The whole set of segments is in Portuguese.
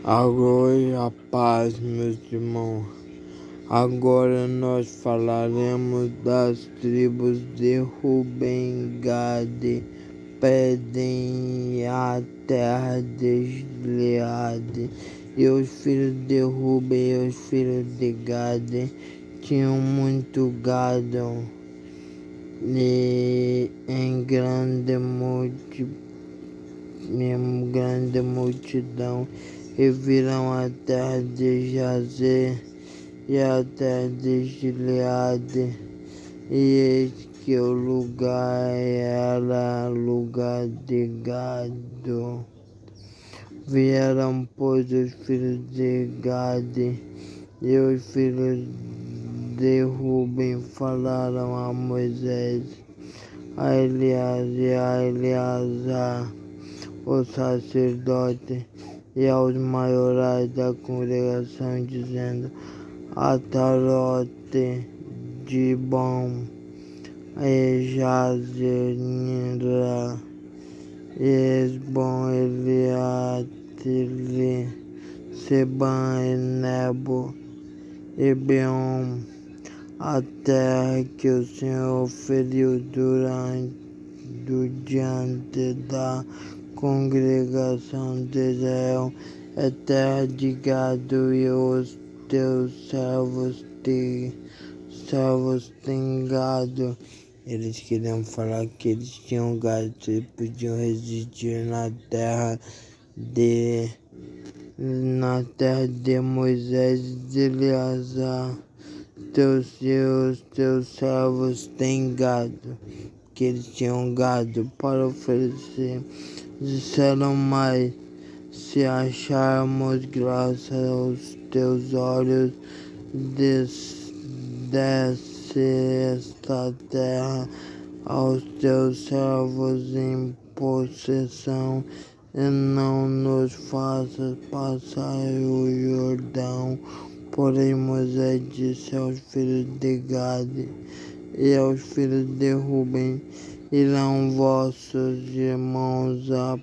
Agora a paz, meus irmãos. Agora nós falaremos das tribos de Ruben, Gade, pedem a terra de Gileade. E os filhos de Ruben e os filhos de Gade tinham muito gado e em grande multidão, e viram a terra de Jazer e a terra de Gileade, e eis que o lugar era lugar de gado. Vieram, pois, os filhos de Gade e os filhos de Ruben falaram a Moisés, a Elias e a Eleazar, o sacerdote, e aos maiorais da congregação, dizendo: Atarote, Dibon, e Jazer, Nira, Esbom, Eliatile, Seban, e Nebo, e Beom, a terra que o Senhor oferiu diante da congregação de Israel, é terra de gado, e os teus servos têm gado. Eles queriam falar que eles tinham gado, eles podiam residir na terra de Moisés e de Eleazar. Teus servos têm gado, que eles tinham gado para oferecer. Disseram mais: se acharmos graça aos teus olhos, desce esta terra aos teus servos em possessão, e não nos faças passar o Jordão. Porém Moisés disse aos filhos de Gade e aos filhos de Ruben: irão vossos irmãos a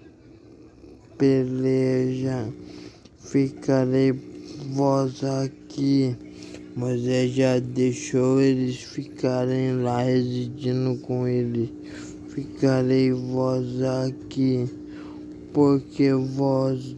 peleja, ficarei vós aqui. Moisés já deixou eles ficarem lá residindo com ele. Ficarei vós aqui, porque vós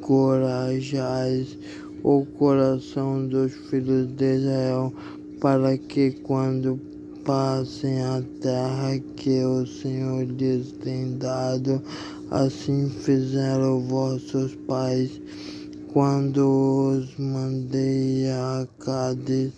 descorajais o coração dos filhos de Israel, para que quando passem a terra que o Senhor lhes tem dado, assim fizeram vossos pais, quando os mandei a Cades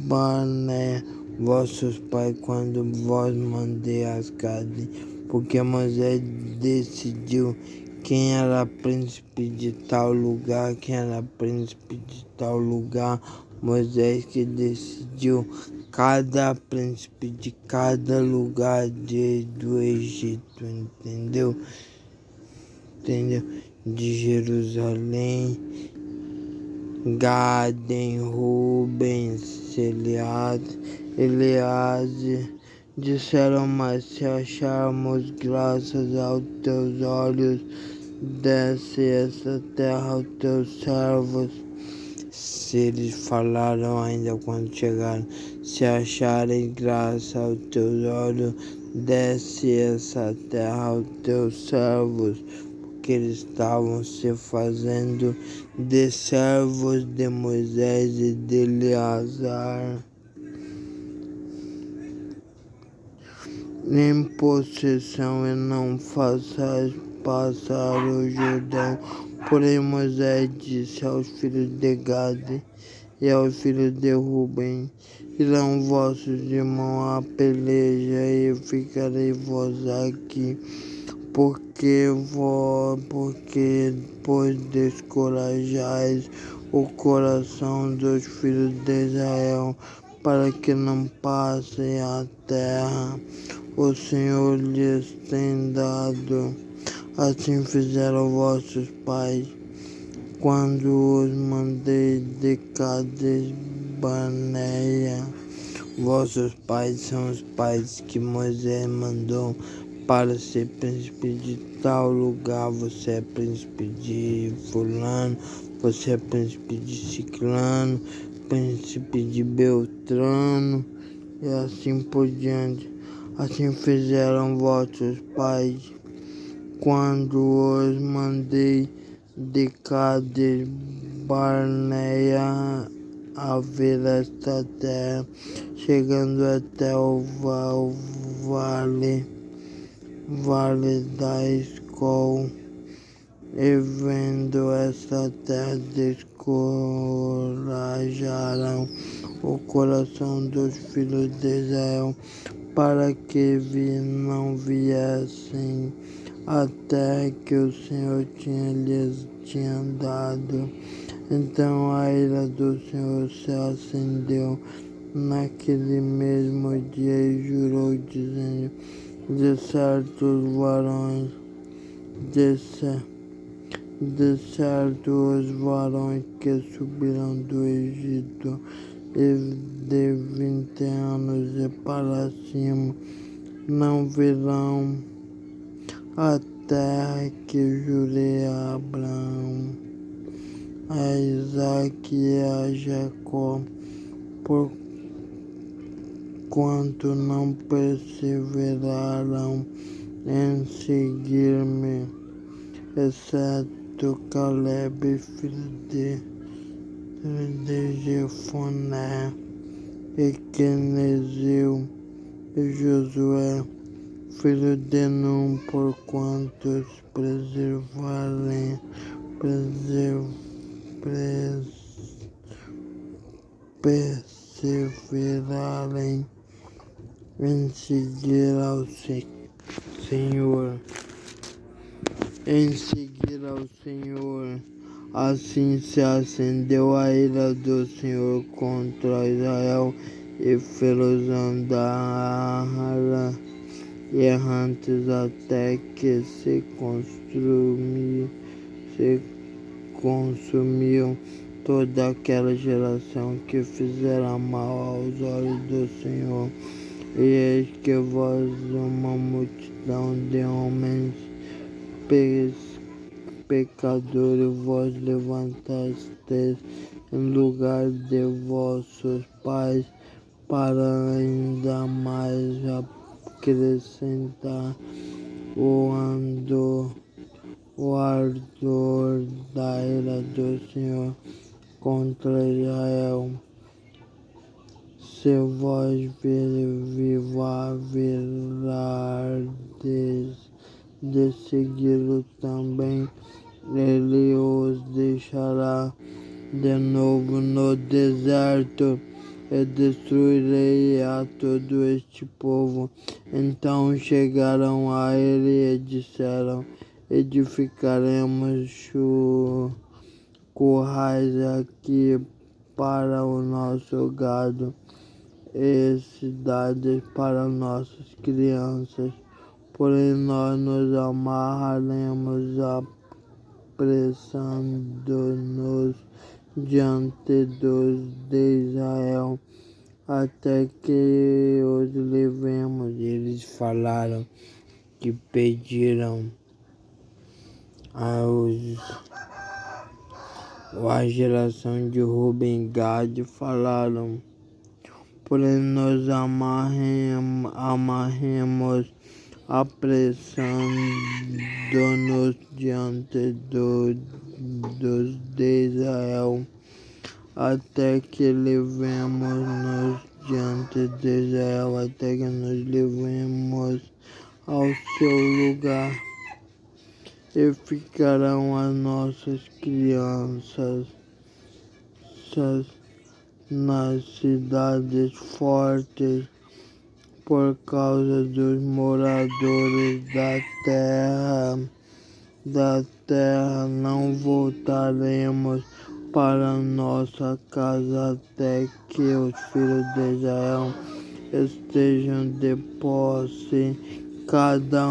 Barné, vossos pais, quando vos mandei a Cades, porque Moisés decidiu quem era príncipe de tal lugar, Moisés que decidiu cada príncipe de cada lugar do Egito, entendeu? De Jerusalém, Gaden, Rubens, Eleazar, disseram: mas se acharmos graças aos teus olhos, desce essa terra aos teus servos. Se eles falaram ainda quando chegaram: se acharem graça aos teus olhos, desce essa terra aos teus servos, porque eles estavam se fazendo de servos de Moisés e de Eleazar. Em possessão, e não façais passar o Jordão. Porém Moisés disse aos filhos de Gade e aos filhos de Ruben: irão vossos irmãos à peleja, e ficarei vós aqui, pois descorajais o coração dos filhos de Israel, para que não passem a terra o Senhor lhes tem dado. Assim fizeram vossos pais, quando os mandei de Cades Barneia. Vossos pais são os pais que Moisés mandou para ser príncipe de tal lugar, você é príncipe de fulano, você é príncipe de ciclano, príncipe de Beltrano, e assim por diante. Assim fizeram vossos pais, quando os mandei de Cádiz Barneia a ver esta terra, chegando até o vale da Escol, e vendo esta terra descorajaram o coração dos filhos de Israel, para que não viessem a terra que o Senhor lhes tinha dado. Então a ira do Senhor se acendeu naquele mesmo dia e jurou, dizendo: de certos varões, de certo os varões que subiram do Egito, e de 20 anos e para cima, não verão a terra que jurei a Abraão, a Isaque e a Jacó, porquanto não perseveraram em seguir-me, exceto Caleb, filho de Jefoné, e Quenezeu, e Josué, filho de Num, porquanto perseverarem em seguir ao Senhor. Em seguir ao Senhor. Assim se acendeu a ira do Senhor contra Israel, e fê-los andar errantes até que se consumiam toda aquela geração que fizera mal aos olhos do Senhor. E eis que vós, uma multidão de homens pecadores, vos levantastes em lugar de vossos pais, para ainda mais acrescentar o ardor da ira do Senhor contra Israel. Se vós virardes de segui-lo também, ele os deixará de novo no deserto, e destruirei a todo este povo. Então chegaram a ele e disseram: edificaremos currais aqui para o nosso gado, e cidades para nossas crianças. Porém nós nos amarraremos apressando-nos diante de Israel, até que os levemos. Eles falaram que pediram a geração de Ruben e Gade, falaram: porém nós amarremos apressando-nos diante dos de Israel, até que levemos-nos diante de Israel, até que nos levemos ao seu lugar, e ficarão as nossas crianças nas cidades fortes, por causa dos moradores da terra não voltaremos para nossa casa até que os filhos de Israel estejam de posse, cada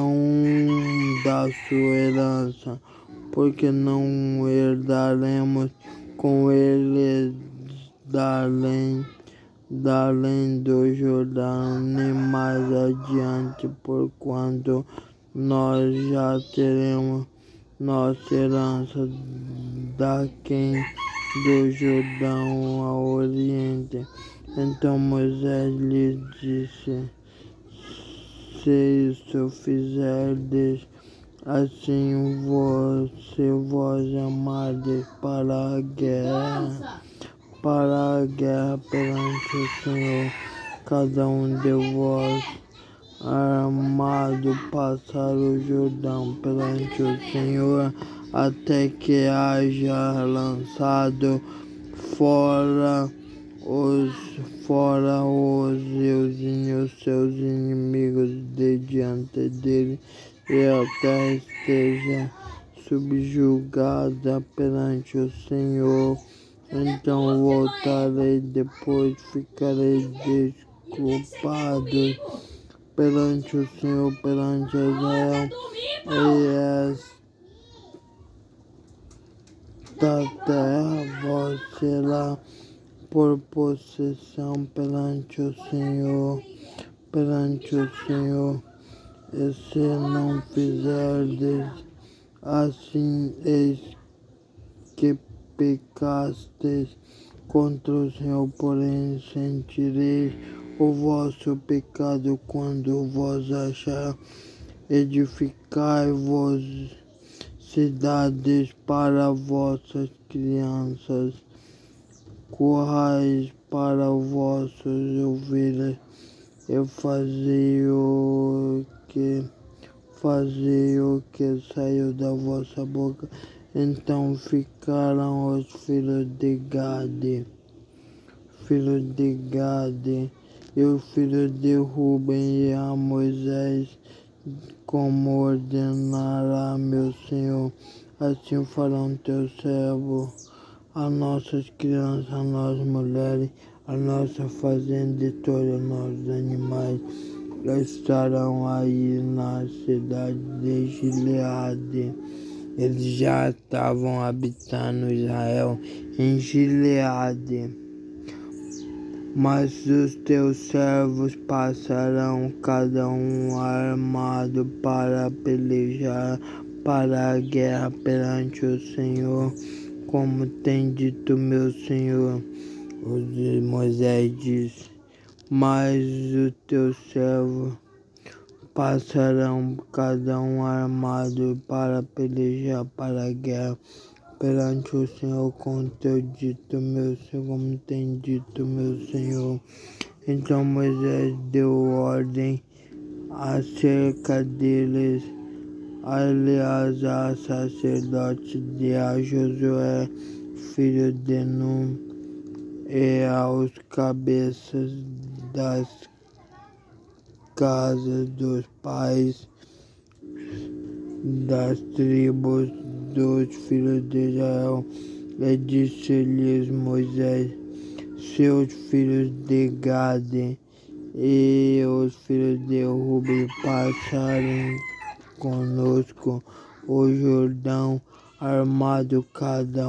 da sua herança, porque não herdaremos com eles da além do Jordão, nem mais adiante, porquanto nós já teremos nossa herança daquém do Jordão ao Oriente. Então Moisés lhe disse: se isso fizerdes, assim vós amardes para a guerra perante o Senhor. Cada de vós armado passar o Jordão perante o Senhor, até que haja lançado fora os seus inimigos de diante dele, e a terra esteja subjugada perante o Senhor. Então voltarei, depois ficarei desculpado perante o Senhor, perante Israel, e esta terra vos será por possessão perante o Senhor, e se não fizerdes assim, eis que pecastes contra o Senhor, porém sentireis o vosso pecado quando vos achar. Edificai-vos cidades para vossas crianças, currais para vossas ovelhas, e fazei o que saiu da vossa boca. Então ficaram os filhos de Gade e os filhos de Ruben, e a Moisés, como ordenará meu Senhor, assim farão teus servos, as nossas crianças, as nossas mulheres, a nossa fazenda e todos os nossos animais estarão aí na cidade de Gileade. Eles já estavam habitando Israel em Gileade. Mas os teus servos passarão, cada armado para pelejar para a guerra perante o Senhor, como tem dito meu Senhor. Moisés disse: mas os teus servos passarão, cada armado para pelejar para a guerra perante o Senhor, como tem dito meu Senhor. Então Moisés deu ordem acerca deles a Eleazar, sacerdote, e a Josué, filho de Nun, e aos cabeças das casas dos pais das tribos dos filhos de Israel. E disse-lhes Moisés: se os filhos de Gade e os filhos de Ruben passarem conosco o Jordão, armado cada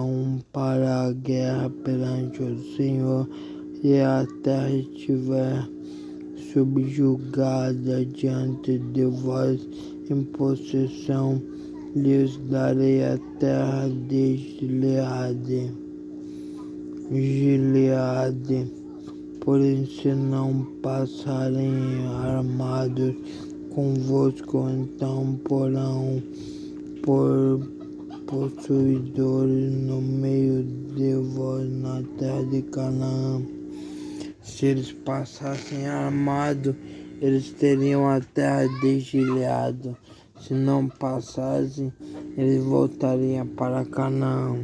para a guerra perante o Senhor, e a terra estiver subjugada diante de vós em possessão, lhes darei a terra de Gileade. Porém, se não passarem armados convosco, então porão por possuidores no meio de vós na terra de Canaã. Se eles passassem armados, eles teriam a terra de Gileade. Se não passassem, eles voltariam para Canaã.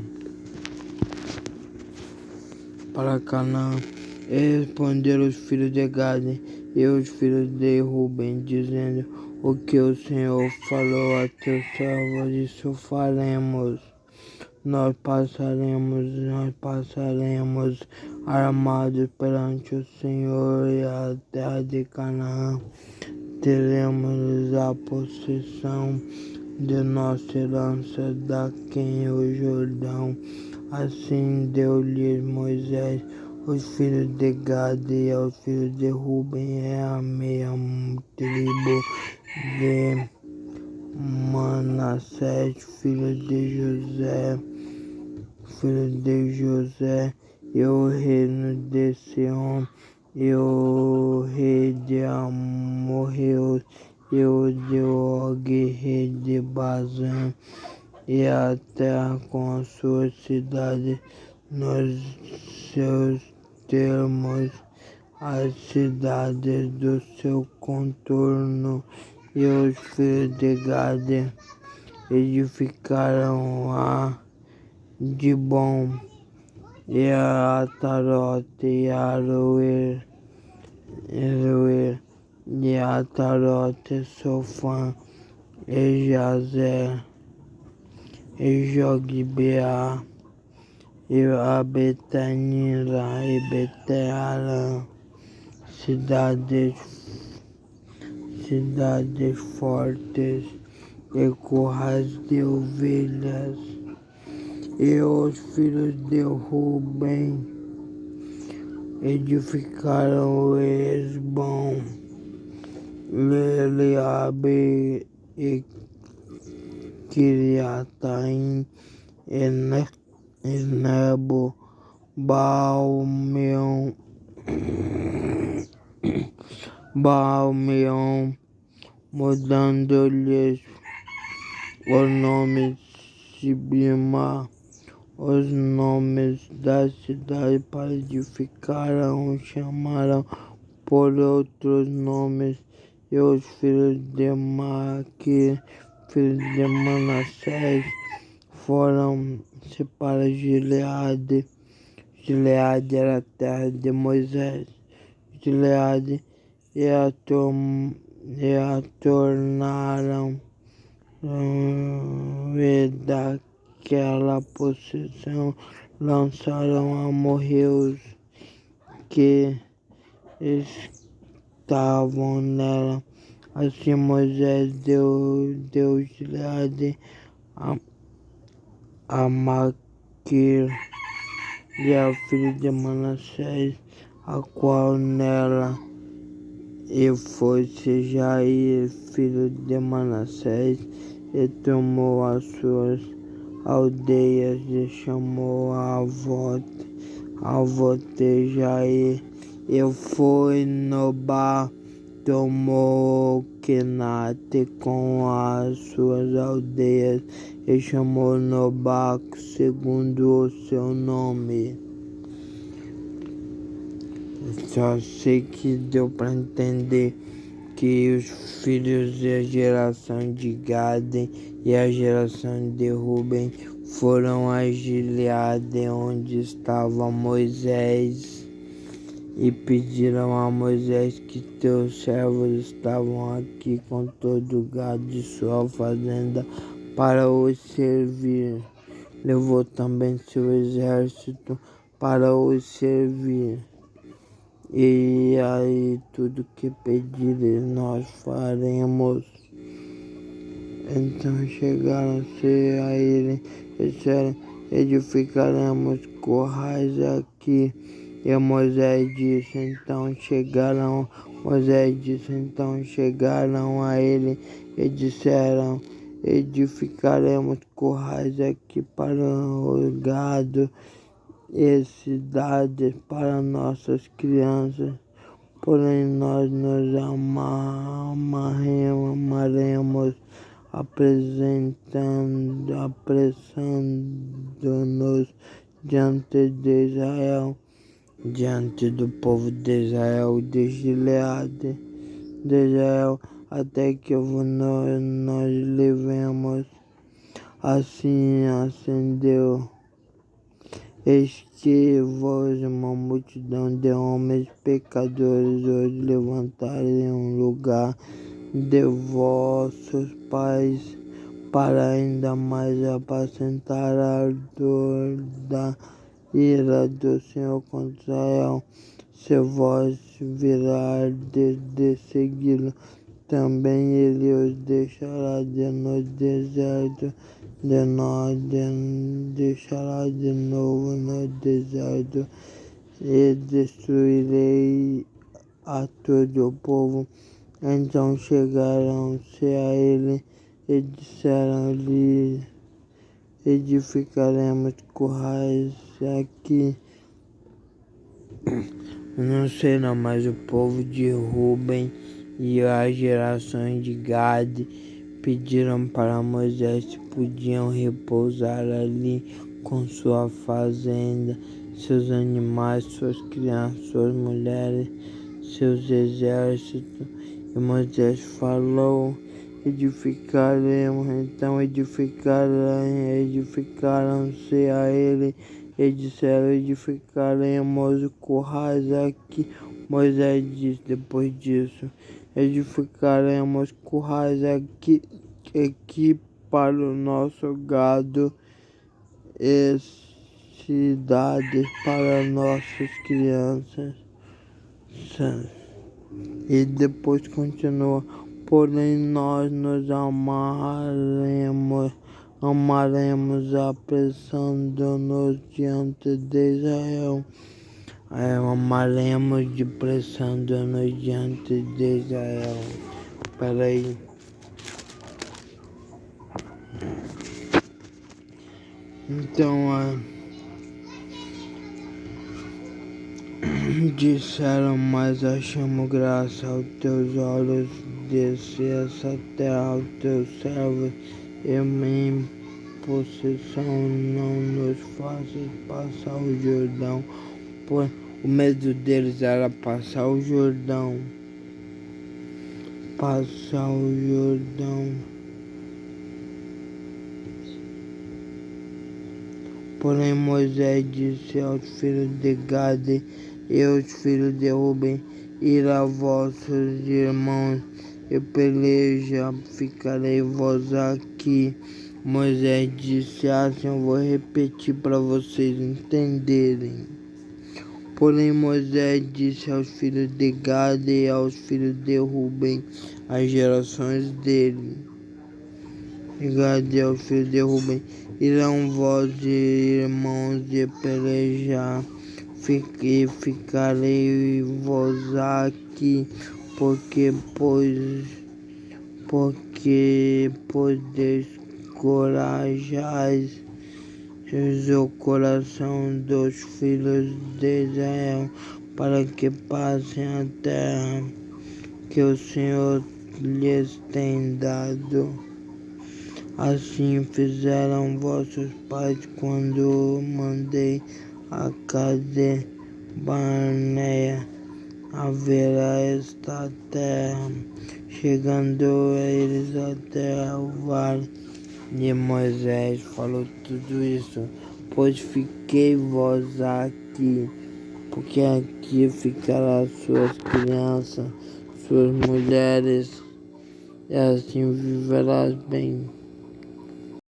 E responderam os filhos de Gade e os filhos de Ruben, dizendo: o que o Senhor falou a teus servos, isso faremos. Nós passaremos armados perante o Senhor, e a terra de Canaã teremos a possessão de nossa herança daquém o Jordão. Assim deu-lhes Moisés os filhos de Gade e aos filhos de Ruben, e a meia tribo de Manassés, filho de José, e o reino de Sião, e o rei de Amorreus, e o de Og, rei de Bazã, e a terra com as suas cidades nos seus termos, as cidades do seu contorno, e os filhos de Gade edificaram a Dibon, e a Atarote, e a Aroer, e a Atarote, Sofã, e Jazer, e Jogbeá, e a Betanira, e Betearã, cidades fortes, e currais de ovelhas. E os filhos de Ruben edificaram Esbom, Eliabe, e Kiriataim, e Nebo, Baal-meon, mudando-lhes o nome Sibima, os nomes da cidade para edificaram, chamaram por outros nomes, e os filhos de Maquir, filhos de Manassés, foram-se para Gileade. Gileade era a terra de Moisés. Gileade e a tornaram e daquela possessão lançaram amorreus que estavam nela. Assim Moisés deu Gileade a Maquir, e a filha de Manassés, a qual nela, e foi-se Jair, filho de Manassés, e tomou as suas aldeias, e chamou a avó de Jair, e foi Nobá, tomou Quenate com as suas aldeias, e chamou Nobá segundo o seu nome. Só sei que deu para entender que os filhos da geração de Gade e a geração de Ruben foram a Gileade, onde estava Moisés, e pediram a Moisés que teus servos estavam aqui com todo o gado de sua fazenda para os servir. Levou também seu exército para os servir. E aí tudo que pedirem nós faremos. Então chegaram-se a ele e disseram: edificaremos currais aqui. E Moisés disse, então chegaram a ele e disseram: edificaremos currais aqui para o gado e cidades para nossas crianças, porém nós nos amaremos, apressando-nos diante de Israel, diante do povo de Israel, de Gileade, de Israel, até que nós levemos. Assim acendeu. Eis que vós, uma multidão de homens pecadores, hoje levantarem em um lugar de vossos pais, para ainda mais apacentar a ardor da ira do Senhor contra Israel. Se vós virardes de segui-lo, também ele os deixará no deserto, deixará de novo no deserto, e destruirei a todo o povo. Então chegaram-se a ele e disseram-lhe: edificaremos currais aqui. Não serão mais o povo de Ruben e as gerações de Gade pediram para Moisés se podiam repousar ali com sua fazenda, seus animais, suas crianças, suas mulheres, seus exércitos. E Moisés falou: edificaremos. Então edificaram-se a ele e disseram: edificaremos currais aqui. Moisés disse depois disso: edificaremos currais aqui para o nosso gado e cidades para nossas crianças. E depois continua: porém nós nos amaremos apressando-nos diante de Israel. Amaremos depressando-nos diante de Israel. Peraí. Então, disseram: mas achamos graça aos teus olhos, desce essa terra aos teus servos, e em possessão não nos faças passar o Jordão. Pois o medo deles era passar o Jordão. Porém Moisés disse aos filhos de Gade e aos filhos de Ruben: ira vossos irmãos e peleja, ficarei vós aqui. Moisés disse: assim eu vou repetir para vocês entenderem. Porém Moisés disse aos filhos de Gade e aos filhos de Ruben, as gerações dele: Gade aos filhos de Ruben: irão vós irmãos de pelejar, ficarei vós aqui, porque descorajais o coração dos filhos de Israel, para que passem a terra que o Senhor lhes tem dado. Assim fizeram vossos pais quando mandei a Cades Barnea a ver esta terra, chegando eles até o vale. E Moisés falou tudo isso: pois fiquei vós aqui, porque aqui ficarão suas crianças, suas mulheres, e assim viverás bem.